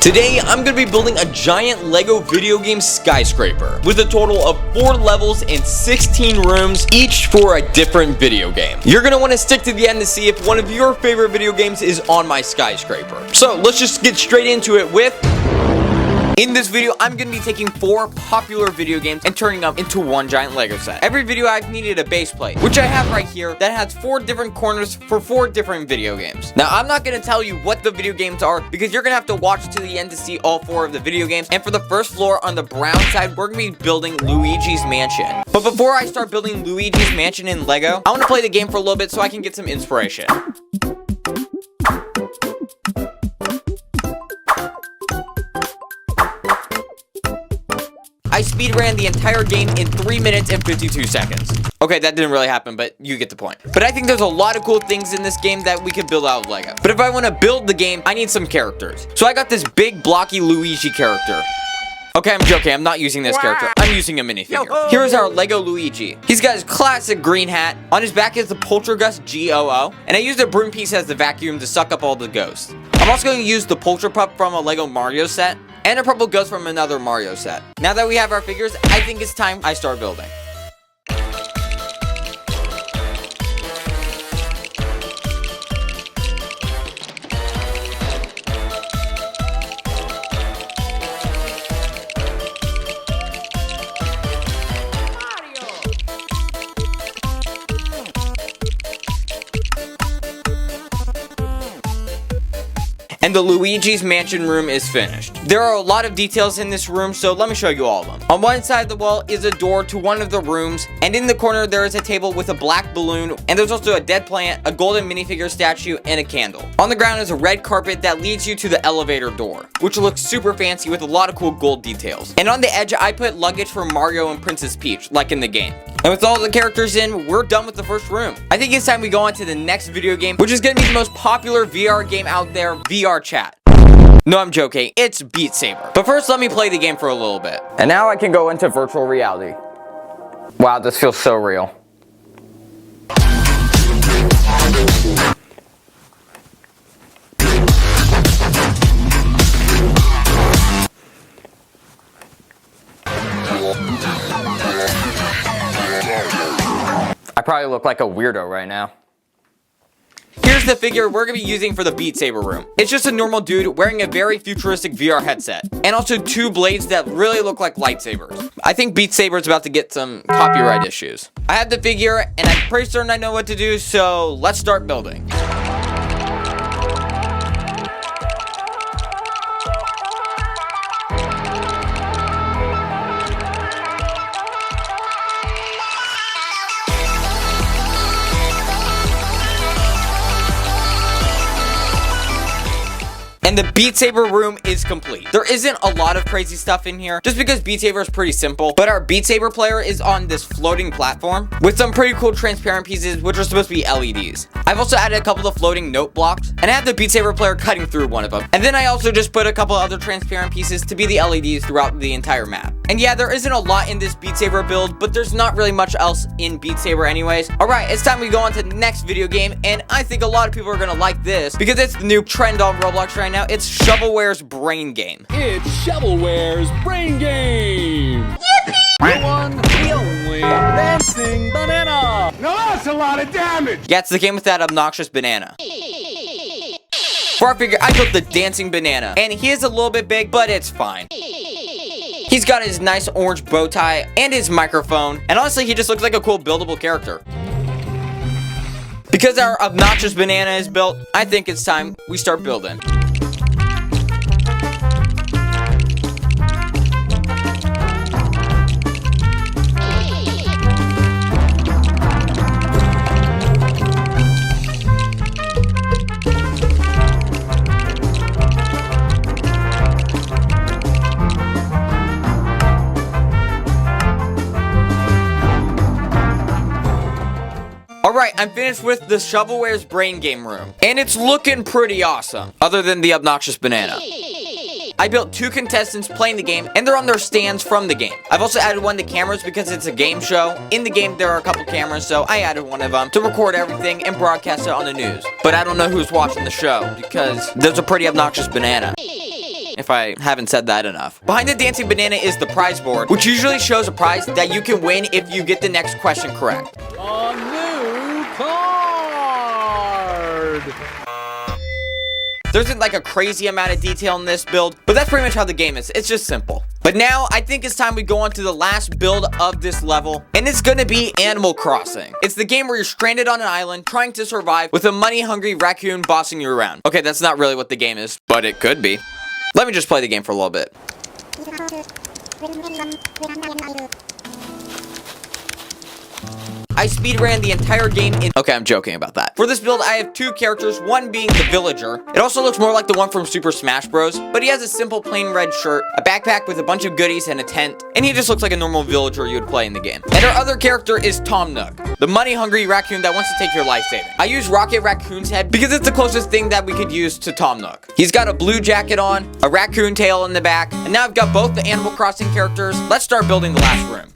Today, I'm going to be building a giant Lego video game skyscraper with a total of 4 levels and 16 rooms, each for a different video game. You're going to want to stick to the end to see if one of your favorite video games is on my skyscraper. So let's just get straight into it with... In this video, I'm going to be taking 4 popular video games and turning them into one giant Lego set. Every video I've needed a base plate, which I have right here, that has 4 different corners for 4 different video games. Now, I'm not going to tell you what the video games are because you're going to have to watch to the end to see all 4 of the video games. And for the first floor on the brown side, we're going to be building Luigi's Mansion. But before I start building Luigi's Mansion in Lego, I want to play the game for a little bit so I can get some inspiration. I speedran the entire game in 3 minutes and 52 seconds. Okay, that didn't really happen, but you get the point. But I think there's a lot of cool things in this game that we could build out of Lego. But if I want to build the game, I need some characters. So I got this big, blocky Luigi character. Okay, I'm joking. I'm not using this character. I'm using a minifigure. Here's our Lego Luigi. He's got his classic green hat. On his back is the Poltergust GOO. And I used a broom piece as the vacuum to suck up all the ghosts. I'm also going to use the Polter Pup from a Lego Mario set. And a purple ghost from another Mario set. Now that we have our figures, I think it's time I start building. And the Luigi's Mansion room is finished. There are a lot of details in this room, so let me show you all of them. On one side of the wall is a door to one of the rooms, and in the corner there is a table with a black balloon, and there's also a dead plant, a golden minifigure statue, and a candle. On the ground is a red carpet that leads you to the elevator door, which looks super fancy with a lot of cool gold details. And on the edge, I put luggage for Mario and Princess Peach, like in the game. And with all the characters in, we're done with the first room. I think it's time we go on to the next video game, which is going to be the most popular VR game out there, VR Chat. No, I'm joking. It's Beat Saber. But first, let me play the game for a little bit. And now I can go into virtual reality. Wow, this feels so real. I probably look like a weirdo right now. Here's the figure we're going to be using for the Beat Saber room. It's just a normal dude wearing a very futuristic VR headset. And also 2 blades that really look like lightsabers. I think Beat Saber is about to get some copyright issues. I have the figure and I'm pretty certain I know what to do, so let's start building. And the Beat Saber room is complete. There isn't a lot of crazy stuff in here, just because Beat Saber is pretty simple. But our Beat Saber player is on this floating platform with some pretty cool transparent pieces, which are supposed to be LEDs. I've also added a couple of floating note blocks, and I have the Beat Saber player cutting through one of them. And then I also just put a couple other transparent pieces to be the LEDs throughout the entire map. And yeah, there isn't a lot in this Beat Saber build, but there's not really much else in Beat Saber anyways. Alright, it's time we go on to the next video game, and I think a lot of people are gonna like this because it's the new trend on Roblox right now. It's Shovelware's Brain Game. It's Shovelware's Brain Game! Yippee! The one, the only, dancing banana! Now that's a lot of damage! Yeah, it's the game with that obnoxious banana. For our figure, I built the dancing banana, and he is a little bit big, but it's fine. He's got his nice orange bow tie and his microphone, and honestly, he just looks like a cool buildable character. Because our obnoxious banana is built, I think it's time we start building. Alright, I'm finished with the Shovelware's Brain Game room. And it's looking pretty awesome, other than the obnoxious banana. I built 2 contestants playing the game, and they're on their stands from the game. I've also added one to cameras because it's a game show. In the game, there are a couple cameras, so I added one of them to record everything and broadcast it on the news. But I don't know who's watching the show, because there's a pretty obnoxious banana. if I haven't said that enough. Behind the dancing banana is the prize board, which usually shows a prize that you can win if you get the next question correct. A new card! There isn't like a crazy amount of detail in this build, but that's pretty much how the game is. It's just simple. But now, I think it's time we go on to the last build of this level, and it's gonna be Animal Crossing. It's the game where you're stranded on an island, trying to survive with a money-hungry raccoon bossing you around. Okay, that's not really what the game is, but it could be. Let me just play the game for a little bit. I speedran the entire game in— Okay, I'm joking about that. For this build, I have two characters, one being the villager. It also looks more like the one from Super Smash Bros, but he has a simple plain red shirt, a backpack with a bunch of goodies and a tent, and he just looks like a normal villager you would play in the game. And our other character is Tom Nook, the money-hungry raccoon that wants to take your life saving. I use Rocket Raccoon's head because it's the closest thing that we could use to Tom Nook. He's got a blue jacket on, a raccoon tail in the back, and now I've got both the Animal Crossing characters. Let's start building the last room.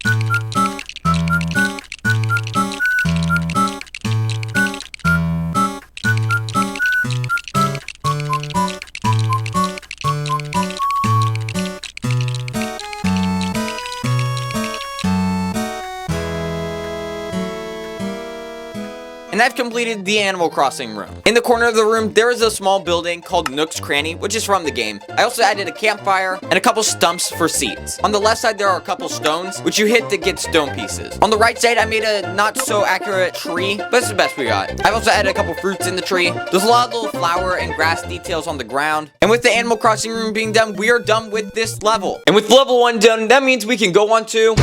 And I've completed the Animal Crossing room. In the corner of the room, there is a small building called Nook's Cranny, which is from the game. I also added a campfire and a couple stumps for seats. On the left side, there are a couple stones, which you hit to get stone pieces. On the right side, I made a not so accurate tree, but it's the best we got. I've also added a couple fruits in the tree. There's a lot of little flower and grass details on the ground. And with the Animal Crossing room being done, we are done with this level. And with level 1 done, that means we can go on to—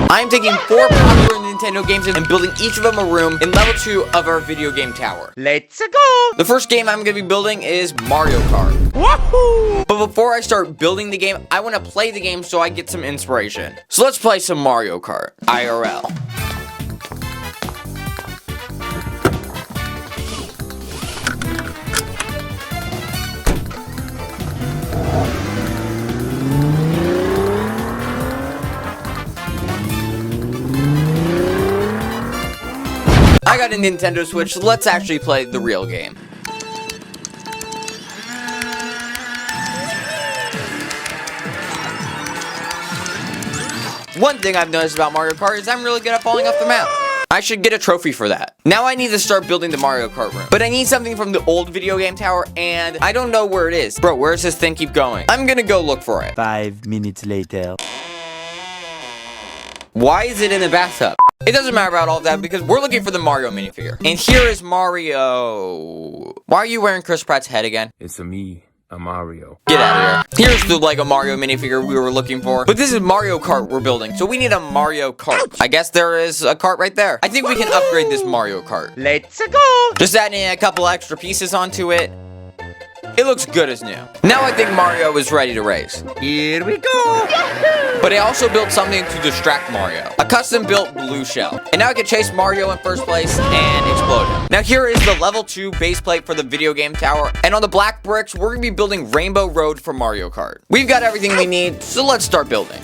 I'm taking 4 popular Nintendo games and building each of them a room in level 2 of our video game tower. Let's go! The first game I'm going to be building is Mario Kart. Woohoo! But before I start building the game, I want to play the game so I get some inspiration. So let's play some Mario Kart, IRL. I got a Nintendo Switch, so let's actually play the real game. One thing I've noticed about Mario Kart is I'm really good at falling off the map. I should get a trophy for that. Now I need to start building the Mario Kart room. But I need something from the old video game tower, and I don't know where it is. Bro, where's this thing keep going? I'm gonna go look for it. 5 minutes later. Why is it in the bathtub? It doesn't matter about all of that because we're looking for the Mario minifigure. And here is Mario. Why are you wearing Chris Pratt's head again? It's me, a Mario. Get out of here. Here's the Lego Mario minifigure we were looking for. But this is Mario Kart we're building, so we need a Mario Kart. I guess there is a cart right there. I think we can upgrade this Mario Kart. Let's go. Just adding a couple extra pieces onto it. It looks good as new. Now I think Mario is ready to race. Here we go. But I also built something to distract Mario. A custom-built blue shell. And now I can chase Mario in first place and explode him. Now here is the level 2 base plate for the video game tower. And on the black bricks, we're going to be building Rainbow Road for Mario Kart. We've got everything we need, so let's start building.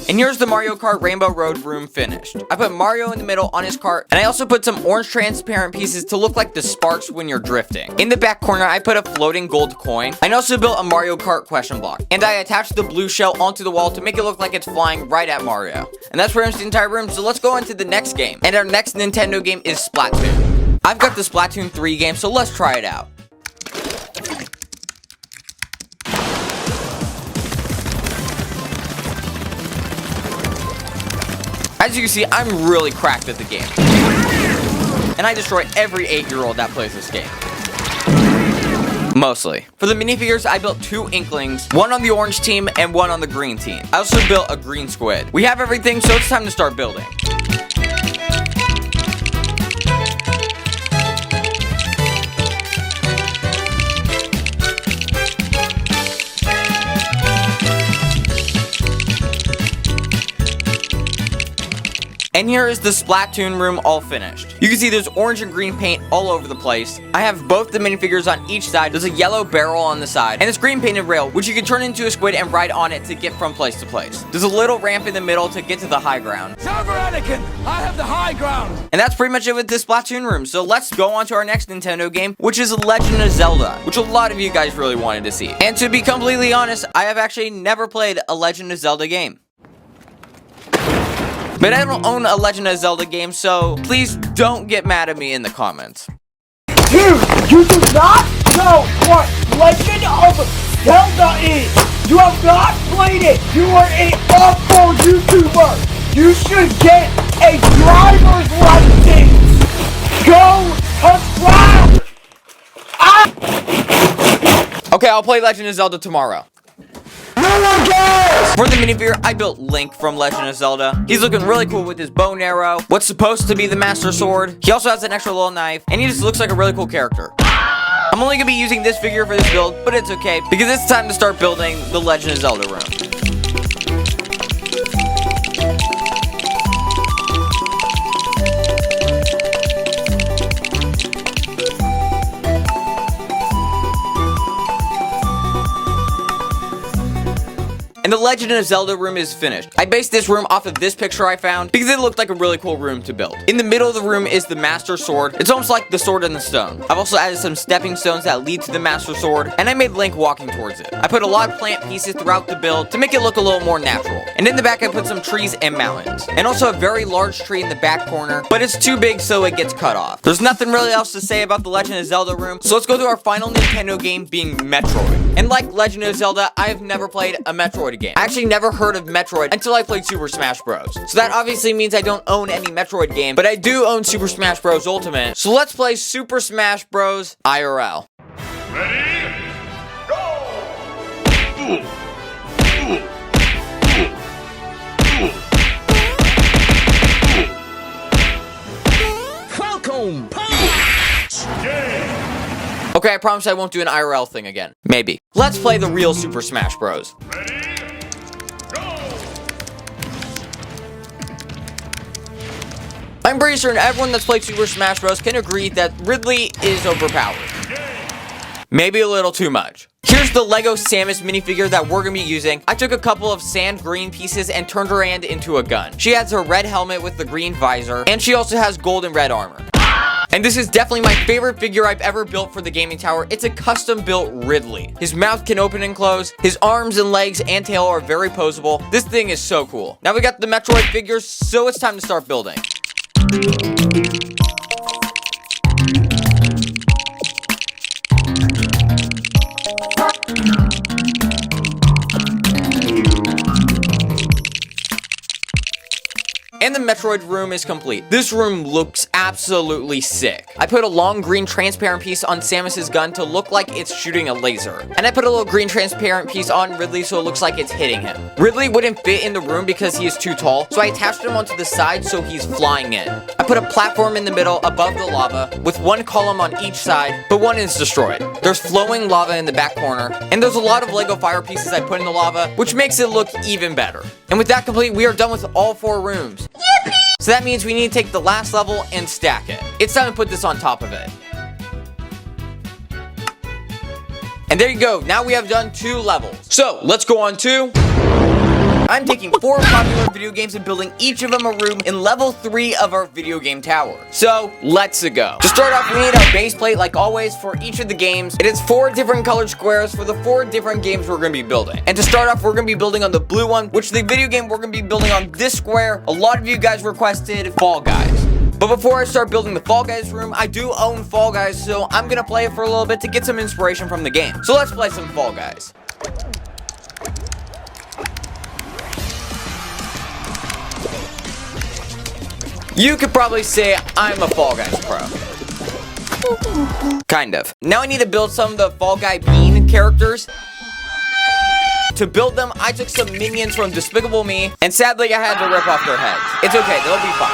And here's the Mario Kart Rainbow Road room finished. I put Mario in the middle on his cart, and I also put some orange transparent pieces to look like the sparks when you're drifting. In the back corner, I put a floating gold coin. I also built a Mario Kart question block, and I attached the blue shell onto the wall to make it look like it's flying right at Mario. And that's pretty much the entire room, so let's go on to the next game. And our next Nintendo game is Splatoon. I've got the Splatoon 3 game, so let's try it out. As you can see, I'm really cracked at the game. And I destroy every 8-year-old that plays this game. Mostly. For the minifigures, I built 2 Inklings, one on the orange team and one on the green team. I also built a green squid. We have everything, so it's time to start building. And here is the Splatoon room all finished. You can see there's orange and green paint all over the place. I have both the minifigures on each side. There's a yellow barrel on the side, and this green painted rail, which you can turn into a squid and ride on it to get from place to place. There's a little ramp in the middle to get to the high ground. Server Anakin, I have the high ground. And that's pretty much it with this Splatoon room. So let's go on to our next Nintendo game, which is Legend of Zelda, which a lot of you guys really wanted to see. And to be completely honest, I have actually never played a Legend of Zelda game. But I don't own a Legend of Zelda game, so please don't get mad at me in the comments. Dude, you do not know what Legend of Zelda is! You have not played it! You are an awful YouTuber! You should get a driver's license! Go subscribe! Okay, I'll play Legend of Zelda tomorrow. No one cares! For the minifigure, I built Link from Legend of Zelda. He's looking really cool with his bow and arrow, what's supposed to be the Master Sword. He also has an extra little knife, and he just looks like a really cool character. I'm only going to be using this figure for this build, but it's okay, because it's time to start building the Legend of Zelda room. And the Legend of Zelda room is finished. I based this room off of this picture I found because it looked like a really cool room to build. In the middle of the room is the Master Sword. It's almost like the Sword in the Stone. I've also added some stepping stones that lead to the Master Sword, and I made Link walking towards it. I put a lot of plant pieces throughout the build to make it look a little more natural. And in the back I put some trees and mountains. And also a very large tree in the back corner, but it's too big so it gets cut off. There's nothing really else to say about the Legend of Zelda room, so let's go to our final Nintendo game being Metroid. And like Legend of Zelda, I have never played a Metroid game. I actually never heard of Metroid until I played Super Smash Bros. So that obviously means I don't own any Metroid game, but I do own Super Smash Bros. Ultimate. So let's play Super Smash Bros. IRL. Ready? Go! Falcon punch! Okay, I promise I won't do an IRL thing again. Maybe. Let's play the real Super Smash Bros. Ready? Go! I'm pretty sure everyone that's played Super Smash Bros. Can agree that Ridley is overpowered. Maybe a little too much. Here's the Lego Samus minifigure that we're gonna be using. I took a couple of sand green pieces and turned her hand into a gun. She has her red helmet with the green visor, and she also has gold and red armor. And this is definitely my favorite figure I've ever built for the gaming tower. It's a custom built Ridley. His mouth can open and close. His arms and legs and tail are very posable. This thing is so cool. Now we got the Metroid figures, so it's time to start building. And the Metroid room is complete. This room looks absolutely sick. I put a long green transparent piece on Samus's gun to look like it's shooting a laser. And I put a little green transparent piece on Ridley so it looks like it's hitting him. Ridley wouldn't fit in the room because he is too tall, so I attached him onto the side so he's flying in. I put a platform in the middle above the lava with one column on each side, but one is destroyed. There's flowing lava in the back corner, and there's a lot of Lego fire pieces I put in the lava, which makes it look even better. And with that complete, we are done with all 4 rooms. Yippee! So that means we need to take the last level and stack it. It's time to put this on top of it. And there you go. Now we have done 2 levels. So let's go on to... I'm taking 4 popular video games and building each of them a room in level 3 of our video game tower. So, let's go. To start off, we need our base plate like always for each of the games. It is 4 different colored squares for the 4 different games we're going to be building. And to start off, we're going to be building on the blue one, which the video game we're going to be building on this square. A lot of you guys requested Fall Guys. But before I start building the Fall Guys room, I do own Fall Guys, so I'm going to play it for a little bit to get some inspiration from the game. So let's play some Fall Guys. You could probably say I'm a Fall Guys pro. Kind of. Now I need to build some of the Fall Guy Bean characters. To build them, I took some minions from Despicable Me, and sadly I had to rip off their heads. It's okay, they'll be fine.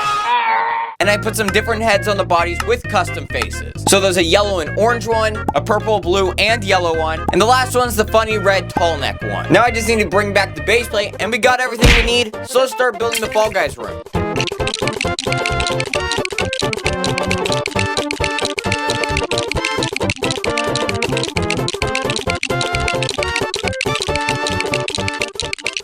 And I put some different heads on the bodies with custom faces. So there's a yellow and orange one, a purple, blue, and yellow one, and the last one's the funny red tall neck one. Now I just need to bring back the base plate, and we got everything we need, so let's start building the Fall Guys room.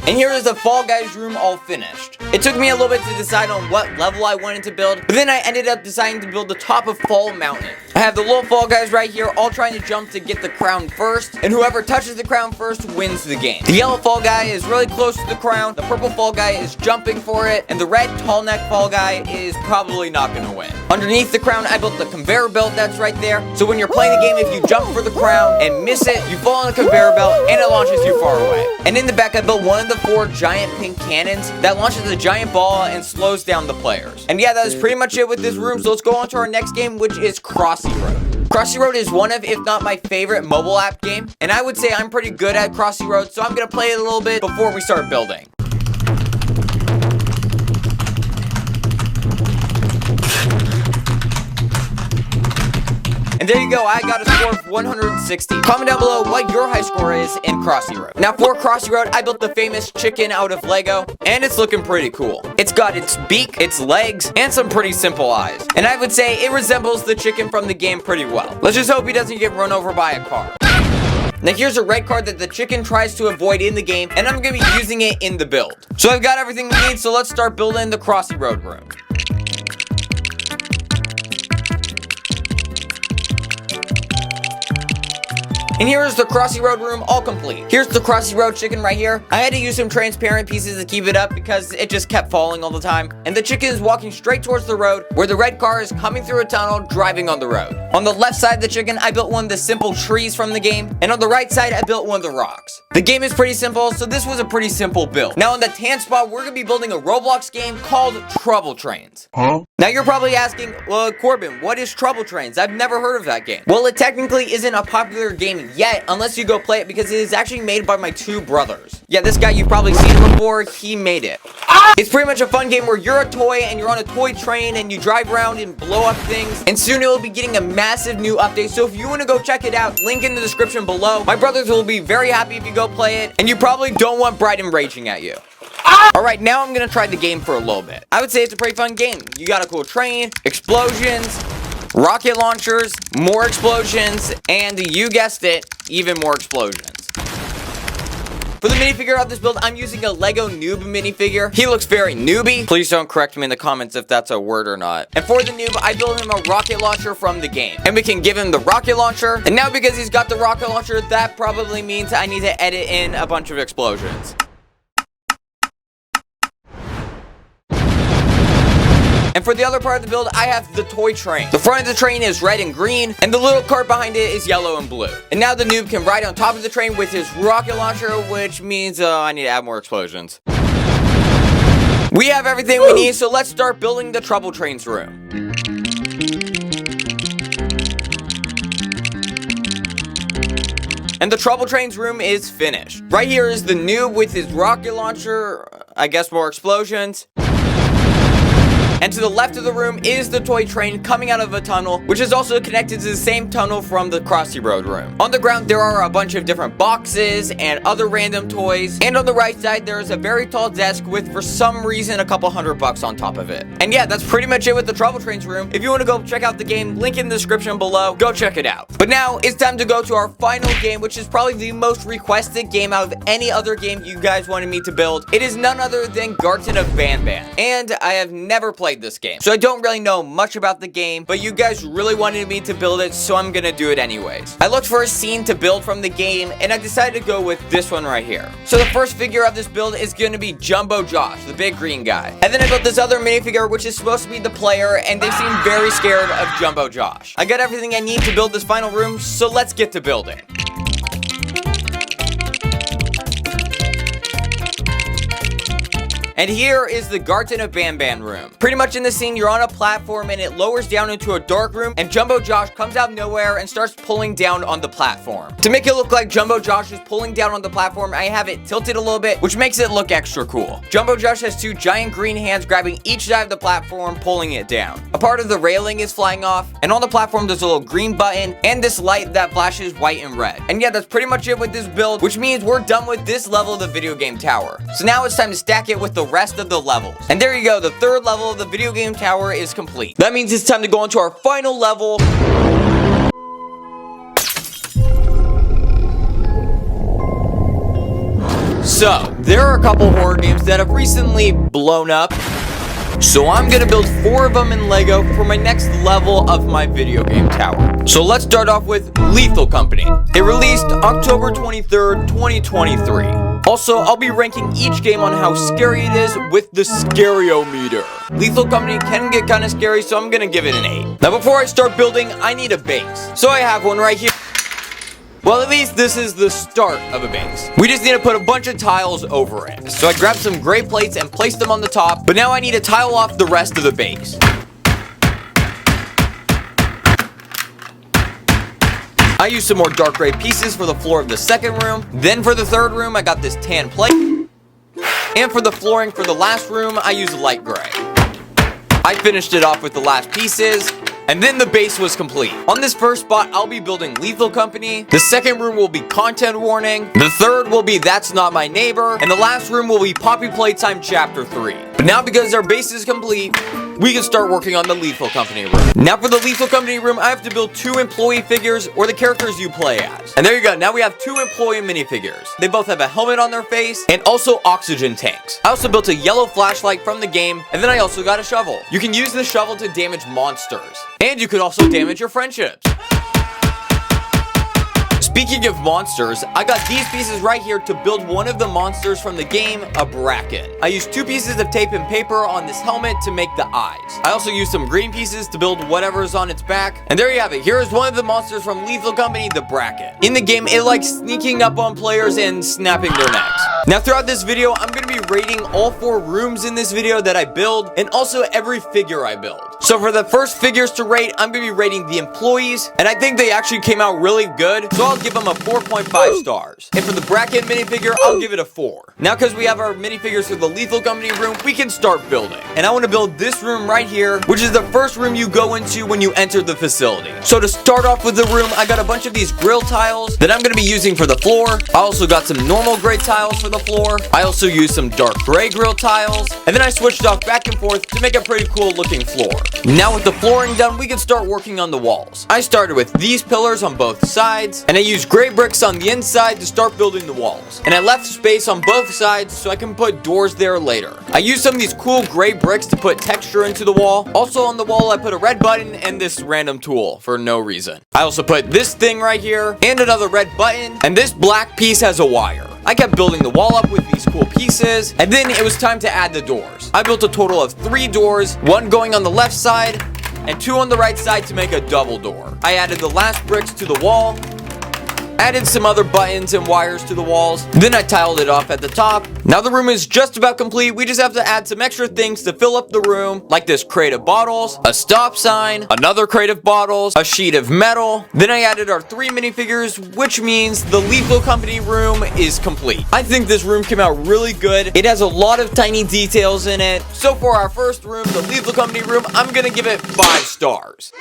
And here is the Fall Guys room all finished. It took me a little bit to decide on what level I wanted to build, but then I ended up deciding to build the top of Fall Mountain. I have the little Fall Guys right here, all trying to jump to get the crown first, and whoever touches the crown first wins the game. The yellow Fall Guy is really close to the crown, the purple Fall Guy is jumping for it, and the red tall neck Fall Guy is probably not gonna win. Underneath the crown, I built the conveyor belt that's right there, so when you're playing the game, if you jump for the crown and miss it, you fall on the conveyor belt, and it launches you far away. And in the back, I built one of the 4 giant pink cannons that launches a giant ball and slows down the players. And yeah, that is pretty much it with this room, so let's go on to our next game, which is Crossy Road. Crossy Road is one of, if not my favorite mobile app game, and I would say I'm pretty good at Crossy Road, so I'm gonna play it a little bit before we start building. And there you go, I got a score of 160. Comment down below what your high score is in Crossy Road. Now for Crossy Road, I built the famous chicken out of Lego, and it's looking pretty cool. It's got its beak, its legs, and some pretty simple eyes. And I would say it resembles the chicken from the game pretty well. Let's just hope he doesn't get run over by a car. Now here's a red card that the chicken tries to avoid in the game, and I'm gonna be using it in the build. So I've got everything we need, so let's start building the Crossy Road room. And here is the Crossy Road room all complete. Here's the Crossy Road chicken right here. I had to use some transparent pieces to keep it up because it just kept falling all the time. And the chicken is walking straight towards the road where the red car is coming through a tunnel driving on the road. On the left side of the chicken, I built one of the simple trees from the game. And on the right side, I built one of the rocks. The game is pretty simple, so this was a pretty simple build. Now on the tan spot, we're gonna be building a Roblox game called Trouble Trains. Now you're probably asking, well, Corbin, what is Trouble Trains? I've never heard of that game. Well, it technically isn't a popular game yet, unless you go play it, because it is actually made by my 2 brothers. Yeah, this guy you've probably seen before, he made it. It's pretty much a fun game where you're a toy and you're on a toy train and you drive around and blow up things. And soon it will be getting a massive new update, so if you want to go check it out, link in the description below. My brothers will be very happy if you go play it, and you probably don't want Bryden raging at you. Alright, now I'm gonna try the game for a little bit. I would say it's a pretty fun game. You got a cool train, explosions, rocket launchers, more explosions, and you guessed it, even more explosions. For the minifigure of this build, I'm using a Lego noob minifigure. He looks very newbie. Please don't correct me in the comments if that's a word or not. And for the noob, I built him a rocket launcher from the game. And we can give him the rocket launcher. And now because he's got the rocket launcher, that probably means I need to edit in a bunch of explosions. And for the other part of the build, I have the toy train. The front of the train is red and green, and the little cart behind it is yellow and blue. And now the noob can ride on top of the train with his rocket launcher, which means I need to add more explosions. We have everything we need, so let's start building the Trouble Trains room. And the Trouble Trains room is finished. Right here is the noob with his rocket launcher, I guess more explosions. And to the left of the room is the toy train coming out of a tunnel, which is also connected to the same tunnel from the Crossy Road room. On the ground, there are a bunch of different boxes and other random toys. And on the right side, there is a very tall desk with, for some reason, a couple $100 on top of it. And yeah, that's pretty much it with the Trouble Trains room. If you want to go check out the game, link in the description below. Go check it out. But now, it's time to go to our final game, which is probably the most requested game out of any other game you guys wanted me to build. It is none other than Garten of Banban. And I have never played this game, so I don't really know much about the game, but you guys really wanted me to build it, so I'm gonna do it anyways. I looked for a scene to build from the game, and I decided to go with this one right here. So the first figure of this build is gonna be Jumbo Josh, the big green guy. And then I built this other minifigure, which is supposed to be the player, and they seem very scared of Jumbo Josh. I got everything I need to build this final room, so let's get to building. And here is the Garten of Banban room. Pretty much in the scene, you're on a platform and it lowers down into a dark room, and Jumbo Josh comes out of nowhere and starts pulling down on the platform. To make it look like Jumbo Josh is pulling down on the platform, I have it tilted a little bit, which makes it look extra cool. Jumbo Josh has 2 giant green hands grabbing each side of the platform, pulling it down. A part of the railing is flying off, and on the platform there's a little green button and this light that flashes white and red. And yeah, that's pretty much it with this build, which means we're done with this level of the video game tower. So now it's time to stack it with the rest of the levels. And there you go, the 3rd level of the video game tower is complete. That means it's time to go on to our final level. So, there are a couple horror games that have recently blown up. So I'm gonna build 4 of them in Lego for my next level of my video game tower. So let's start off with Lethal Company. It released October 23rd, 2023. Also, I'll be ranking each game on how scary it is with the Scariometer. Lethal Company can get kind of scary, so I'm gonna give it an 8. Now before I start building, I need a base. So I have one right here. Well, at least this is the start of a base. We just need to put a bunch of tiles over it. So I grabbed some gray plates and placed them on the top, but now I need to tile off the rest of the base. I used some more dark gray pieces for the floor of the second room. Then for the third room, I got this tan plate. And for the flooring for the last room, I used light gray. I finished it off with the last pieces. And then the base was complete. On this first spot, I'll be building Lethal Company. The second room will be Content Warning. The third will be That's Not My Neighbor. And the last room will be Poppy Playtime Chapter 3. But now because our base is complete, we can start working on the Lethal Company room. Now for the Lethal Company room, I have to build 2 employee figures or the characters you play as. And there you go, now we have 2 employee minifigures. They both have a helmet on their face and also oxygen tanks. I also built a yellow flashlight from the game, and then I also got a shovel. You can use the shovel to damage monsters. And you could also damage your friendships. Speaking of monsters, I got these pieces right here to build one of the monsters from the game, a Bracken. I used 2 pieces of tape and paper on this helmet to make the eyes. I also used some green pieces to build whatever is on its back. And there you have it. Here is one of the monsters from Lethal Company, the Bracken. In the game, it likes sneaking up on players and snapping their necks. Now throughout this video, I'm going to be rating all 4 rooms in this video that I build, and also every figure I build. So for the first figures to rate, I'm going to be rating the employees, and I think they actually came out really good, so I'll give them a 4.5 stars. And for the Bracken minifigure, I'll give it a 4. Now because we have our minifigures for the Lethal Company room, we can start building. And I want to build this room right here, which is the first room you go into when you enter the facility. So to start off with the room, I got a bunch of these grill tiles that I'm going to be using for the floor. I also got some normal gray tiles for the floor. I also used some dark gray grill tiles, and then I switched off back and forth to make a pretty cool looking floor. Now with the flooring done, we can start working on the walls. I started with these pillars on both sides, and I used gray bricks on the inside to start building the walls. And I left space on both sides so I can put doors there later. I used some of these cool gray bricks to put texture into the wall. Also on the wall, I put a red button and this random tool for no reason. I also put this thing right here and another red button, and this black piece has a wire. I kept building the wall up with these cool pieces, and then it was time to add the doors. I built a total of 3 doors, 1 going on the left side, and 2 on the right side to make a double door. I added the last bricks to the wall, added some other buttons and wires to the walls, then I tiled it off at the top. Now the room is just about complete. We just have to add some extra things to fill up the room, like this crate of bottles, a stop sign, another crate of bottles, a sheet of metal. Then I added our 3 minifigures, which means the Lethal Company room is complete. I think this room came out really good. It has a lot of tiny details in it. So for our first room, the Lethal Company room, I'm gonna give it 5 stars.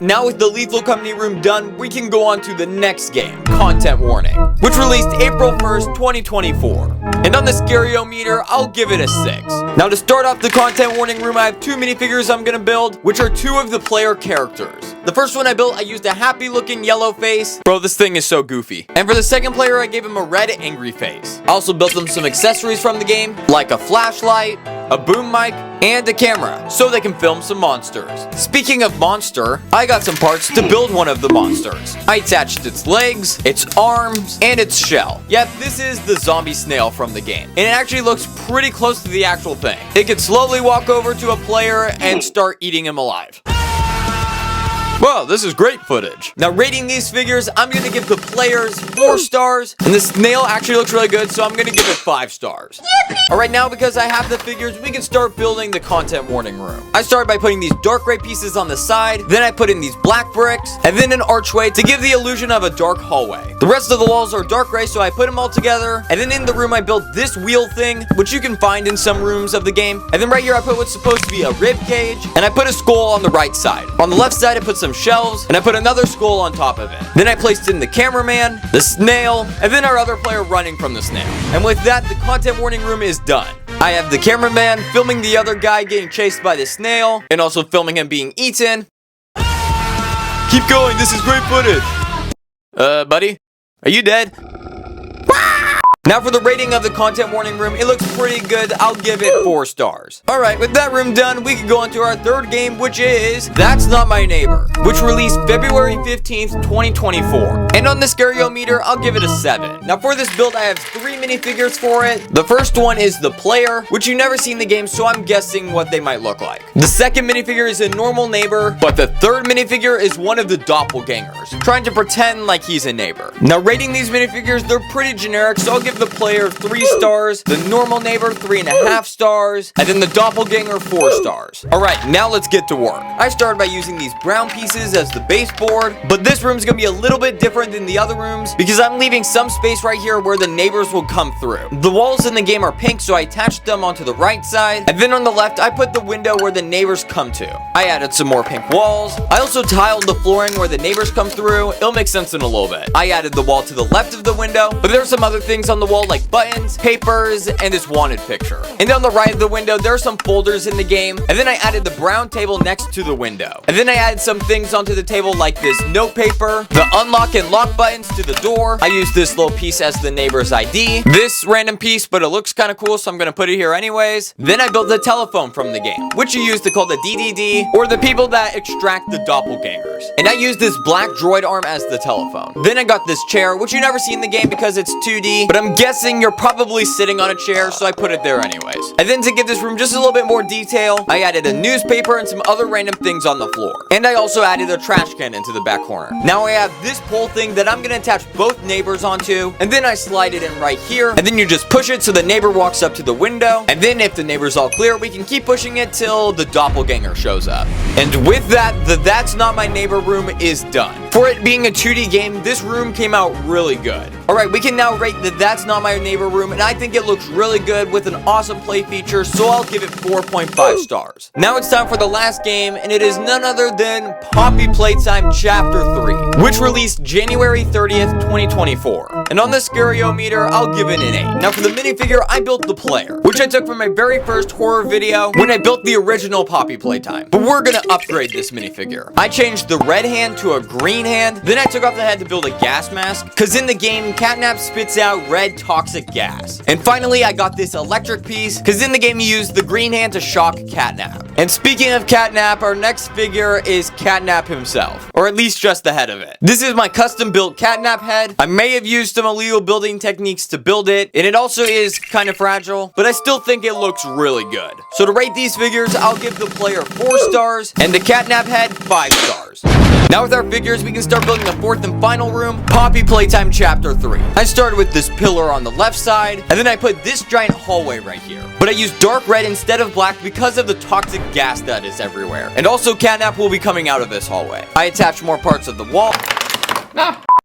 Now with the Lethal Company room done, we can go on to the next game, Content Warning, which released April 1st, 2024. And on the Scariometer, I'll give it a 6. Now to start off the Content Warning room, I have 2 minifigures I'm gonna build, which are 2 of the player characters. The first one I built, I used a happy looking yellow face. Bro, this thing is so goofy. And for the second player, I gave him a red angry face. I also built them some accessories from the game, like a flashlight, a boom mic, and a camera, so they can film some monsters. Speaking of monster, I got some parts to build one of the monsters. I attached its legs, its arms, and its shell. Yep, this is the zombie snail from the game, and it actually looks pretty close to the actual thing. It can slowly walk over to a player and start eating him alive. Wow, this is great footage. Now rating these figures, I'm gonna give the players 4 stars, and the snail actually looks really good, so I'm gonna give it 5 stars. Alright, now because I have the figures, we can start building the Content Warning room. I started by putting these dark gray pieces on the side, then I put in these black bricks, and then an archway to give the illusion of a dark hallway. The rest of the walls are dark gray, so I put them all together, and then in the room I built this wheel thing, which you can find in some rooms of the game. And then right here I put what's supposed to be a rib cage, and I put a skull on the right side. On the left side I put some shelves, and I put another skull on top of it. Then I placed in the cameraman, the snail, and then our other player running from the snail. And with that, the Content Warning room is done. I have the cameraman filming the other guy getting chased by the snail, and also filming him being eaten. Keep going, this is great footage. Buddy? Are you dead? Now for the rating of the content warning room, it looks pretty good. I'll give it 4 stars. Alright, with that room done, we can go on to our third game, which is That's Not My Neighbor, which released February 15th, 2024. And on the Scariometer, I'll give it a 7. Now for this build, I have 3 minifigures for it. The first one is the player, which you've never seen in the game, so I'm guessing what they might look like. The second minifigure is a normal neighbor, but the third minifigure is one of the doppelgangers, trying to pretend like he's a neighbor. Now rating these minifigures, they're pretty generic, so I'll give the player 3 stars, the normal neighbor 3.5 stars, and then the doppelganger 4 stars. Alright, now let's get to work. I started by using these brown pieces as the baseboard, but this room's gonna be a little bit different than the other rooms because I'm leaving some space right here where the neighbors will come through. The walls in the game are pink, so I attached them onto the right side, and then on the left I put the window where the neighbors come to. I added some more pink walls. I also tiled the flooring where the neighbors come through. It'll make sense in a little bit. I added the wall to the left of the window, but there's some other things on the wall like buttons, papers, and this wanted picture. And on the right of the window, there are some folders in the game, and then I added the brown table next to the window. And then I added some things onto the table like this note paper, the unlock and lock buttons to the door. I used this little piece as the neighbor's ID. This random piece, but it looks kind of cool, so I'm gonna put it here anyways. Then I built the telephone from the game, which you use to call the DDD, or the people that extract the doppelgangers. And I used this black droid arm as the telephone. Then I got this chair, which you never see in the game because it's 2D, but I'm guessing you're probably sitting on a chair, so I put it there anyways. And then to give this room just a little bit more detail, I added a newspaper and some other random things on the floor. And I also added a trash can into the back corner. Now I have this pole thing that I'm gonna attach both neighbors onto, and then I slide it in right here, and then you just push it so the neighbor walks up to the window, and then if the neighbor's all clear, we can keep pushing it till the doppelganger shows up. And with that, the That's Not My Neighbor room is done. For it being a 2D game, this room came out really good. Alright, we can now rate the That's Not My Neighbor room, and I think it looks really good with an awesome play feature, so I'll give it 4.5 stars. Now it's time for the last game, and it is none other than Poppy Playtime Chapter 3, which released January 30th, 2024. And on the Scariometer, I'll give it an 8. Now for the minifigure, I built the player, which I took from my very first horror video when I built the original Poppy Playtime. But we're gonna upgrade this minifigure. I changed the red hand to a green hand, then I took off the head to build a gas mask, because in the game, Catnap spits out red toxic gas. And finally, I got this electric piece, because in the game you use the green hand to shock Catnap. And speaking of Catnap, our next figure is Catnap himself, or at least just the head of it. This is my custom built Catnap head. I may have used some illegal building techniques to build it, and it also is kind of fragile, but I still think it looks really good. So to rate these figures, I'll give the player 4 stars, and the Catnap head 5 stars. Now with our figures, we can start building the fourth and final room, Poppy Playtime Chapter 3. I started with this pillar on the left side, and then I put this giant hallway right here. But I used dark red instead of black because of the toxic gas that is everywhere. And also Catnap will be coming out of this hallway. I attached more parts of the wall.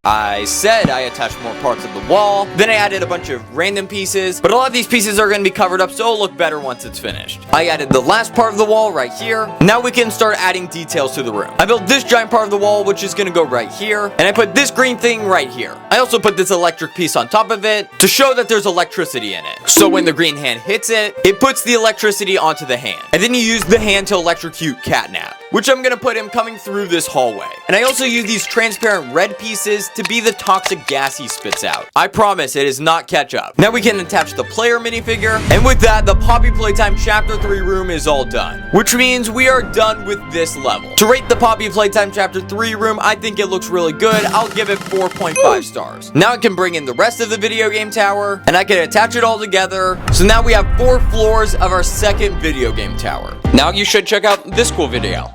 I said I attached more parts of the wall. Then I added a bunch of random pieces, but a lot of these pieces are going to be covered up, so it'll look better once it's finished. I added the last part of the wall right here. Now we can start adding details to the room. I built this giant part of the wall, which is going to go right here, and I put this green thing right here. I also put this electric piece on top of it to show that there's electricity in it. So when the green hand hits it, it puts the electricity onto the hand. And then you use the hand to electrocute Catnap, which I'm going to put him coming through this hallway. And I also use these transparent red pieces to be the toxic gas he spits out. I promise it is not ketchup. Now we can attach the player minifigure, and with that, the Poppy Playtime Chapter 3 room is all done, which means we are done with this level. To rate the Poppy Playtime Chapter 3 room, I think it looks really good. I'll give it 4.5 stars. Now I can bring in the rest of the video game tower, and I can attach it all together. So now we have 4 floors of our second video game tower. Now you should check out this cool video.